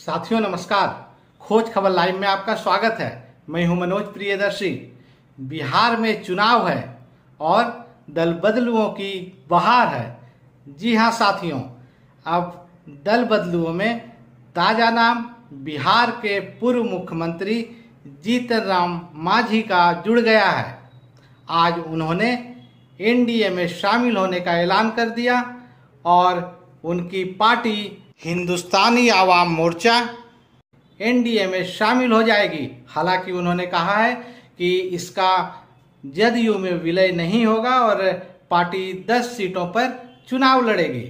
साथियों नमस्कार। खोज खबर लाइव में आपका स्वागत है। मैं हूं मनोज प्रियदर्शी। बिहार में चुनाव है और दल बदलुओं की बहार है। जी हां साथियों, अब दल बदलुओं में ताजा नाम बिहार के पूर्व मुख्यमंत्री जीतन राम मांझी का जुड़ गया है। आज उन्होंने एनडीए में शामिल होने का ऐलान कर दिया और उनकी पार्टी हिंदुस्तानी आवाम मोर्चा एनडीए में शामिल हो जाएगी। हालांकि उन्होंने कहा है कि इसका जदयू में विलय नहीं होगा और पार्टी 10 सीटों पर चुनाव लड़ेगी।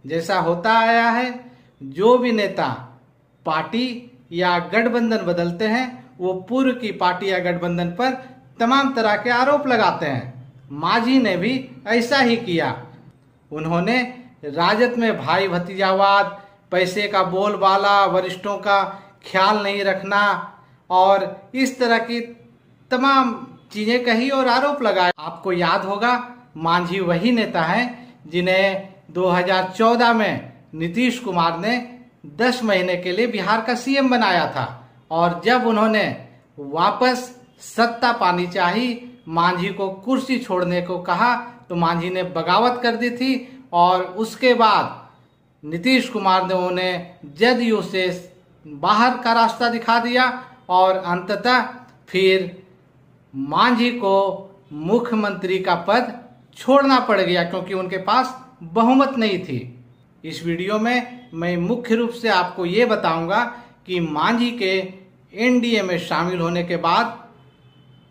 जैसा होता आया है, जो भी नेता पार्टी या गठबंधन बदलते हैं वो पूर्व की पार्टी या गठबंधन पर तमाम तरह के आरोप लगाते हैं। मांझी ने भी ऐसा ही किया। उन्होंने राजद में भाई भतीजावाद, पैसे का बोलबाला, वरिष्ठों का ख्याल नहीं रखना और इस तरह की तमाम चीजें कही और आरोप लगाए। आपको याद होगा, मांझी वही नेता हैं जिन्हें 2014 में नीतीश कुमार ने 10 महीने के लिए बिहार का सीएम बनाया था और जब उन्होंने वापस सत्ता पानी चाही, मांझी को कुर्सी छोड़ने को कहा तो मांझी ने बगावत कर दी थी और उसके बाद नीतीश कुमार ने उन्हें जदयू से बाहर का रास्ता दिखा दिया और अंततः फिर मांझी को मुख्यमंत्री का पद छोड़ना पड़ गया क्योंकि उनके पास बहुमत नहीं थी। इस वीडियो में मैं मुख्य रूप से आपको ये बताऊंगा कि मांझी के एनडीए में शामिल होने के बाद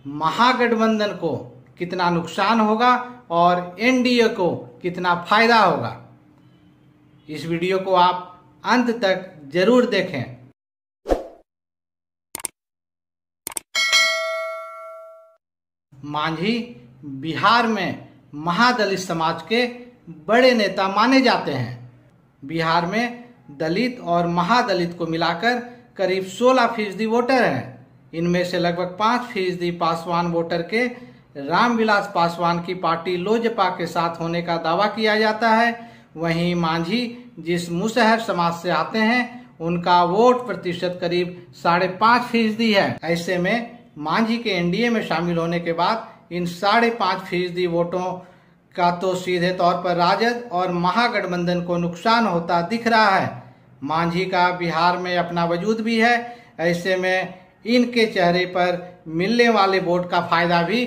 महागठबंधन को कितना नुकसान होगा और एनडीए को कितना फायदा होगा। इस वीडियो को आप अंत तक जरूर देखें। मांझी बिहार में महादलित समाज के बड़े नेता माने जाते हैं। बिहार में दलित और महादलित को मिलाकर करीब 16% वोटर हैं। इनमें से लगभग 5% पासवान वोटर के रामविलास पासवान की पार्टी लोजपा के साथ होने का दावा किया जाता है। वहीं मांझी जिस मुसहर समाज से आते हैं उनका वोट प्रतिशत करीब 5.5% है। ऐसे में मांझी के एनडीए में शामिल होने के बाद इन 5.5% वोटों का तो सीधे तौर पर राजद और महागठबंधन को नुकसान होता दिख रहा है। मांझी का बिहार में अपना वजूद भी है। ऐसे में इनके चेहरे पर मिलने वाले वोट का फायदा भी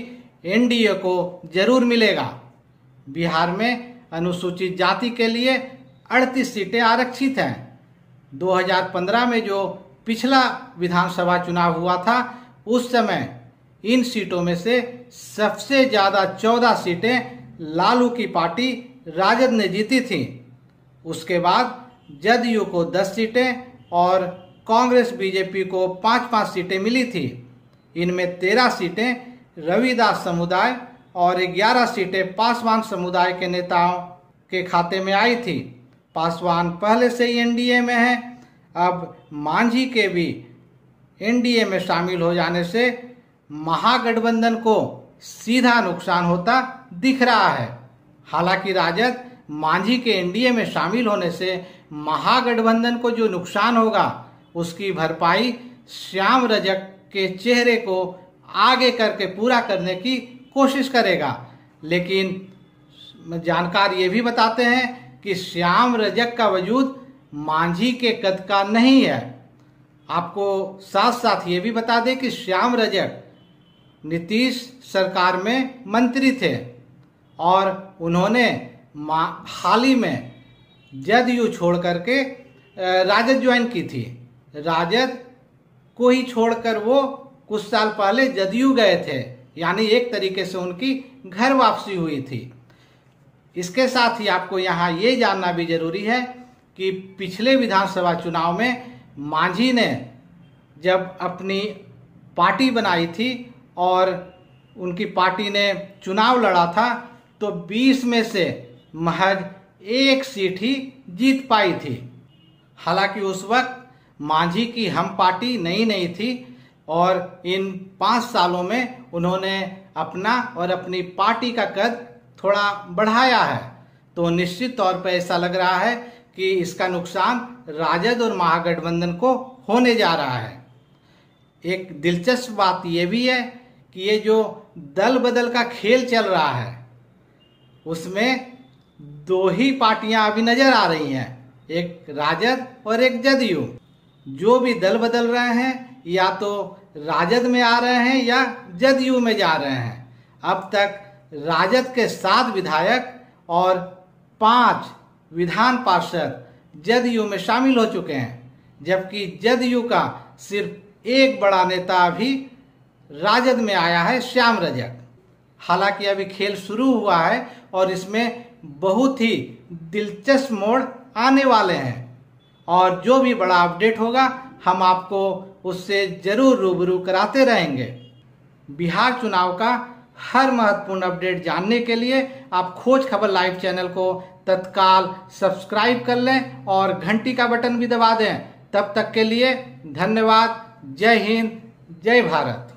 एनडीए को जरूर मिलेगा। बिहार में अनुसूचित जाति के लिए 38 सीटें आरक्षित हैं। 2015 में जो पिछला विधानसभा चुनाव हुआ था उस समय इन सीटों में से सबसे ज्यादा 14 सीटें लालू की पार्टी राजद ने जीती थी। उसके बाद जदयू को 10 सीटें और कांग्रेस बीजेपी को 5-5 सीटें मिली थी। इनमें 13 सीटें रविदास समुदाय और 11 सीटें पासवान समुदाय के नेताओं के खाते में आई थी। पासवान पहले से ही एनडीए में हैं। अब मांझी के भी एनडीए में शामिल हो जाने से महागठबंधन को सीधा नुकसान होता दिख रहा है। हालांकि राजद मांझी के एनडीए में शामिल होने से महागठबंधन को जो नुकसान होगा उसकी भरपाई श्याम रजक के चेहरे को आगे करके पूरा करने की कोशिश करेगा। लेकिन जानकार ये भी बताते हैं कि श्याम रजक का वजूद मांझी के कद का नहीं है। आपको साथ साथ ये भी बता दें कि श्याम रजक नीतीश सरकार में मंत्री थे और उन्होंने हाल ही में जदयू छोड़ करके राजद ज्वाइन की थी। राजद को ही छोड़कर वो कुछ साल पहले जदयू गए थे, यानी एक तरीके से उनकी घर वापसी हुई थी। इसके साथ ही आपको यहाँ ये जानना भी जरूरी है कि पिछले विधानसभा चुनाव में मांझी ने जब अपनी पार्टी बनाई थी और उनकी पार्टी ने चुनाव लड़ा था तो 20 में से महज 1 सीट ही जीत पाई थी। हालांकि उस वक्त मांझी की हम पार्टी नई थी और इन 5 सालों में उन्होंने अपना और अपनी पार्टी का कद थोड़ा बढ़ाया है। तो निश्चित तौर पर ऐसा लग रहा है कि इसका नुकसान राजद और महागठबंधन को होने जा रहा है। एक दिलचस्प बात यह भी है कि ये जो दल बदल का खेल चल रहा है उसमें दो ही पार्टियां अभी नजर आ रही हैं, एक राजद और एक जदयू। जो भी दल बदल रहे हैं या तो राजद में आ रहे हैं या जदयू में जा रहे हैं। अब तक राजद के 7 विधायक और 5 विधान पार्षद जदयू में शामिल हो चुके हैं, जबकि जदयू का सिर्फ एक बड़ा नेता अभी राजद में आया है, श्याम रजक। हालांकि अभी खेल शुरू हुआ है और इसमें बहुत ही दिलचस्प मोड़ आने वाले हैं और जो भी बड़ा अपडेट होगा हम आपको उससे जरूर रूबरू कराते रहेंगे। बिहार चुनाव का हर महत्वपूर्ण अपडेट जानने के लिए आप खोज खबर लाइव चैनल को तत्काल सब्सक्राइब कर लें और घंटी का बटन भी दबा दें। तब तक के लिए धन्यवाद। जय हिंद, जय भारत।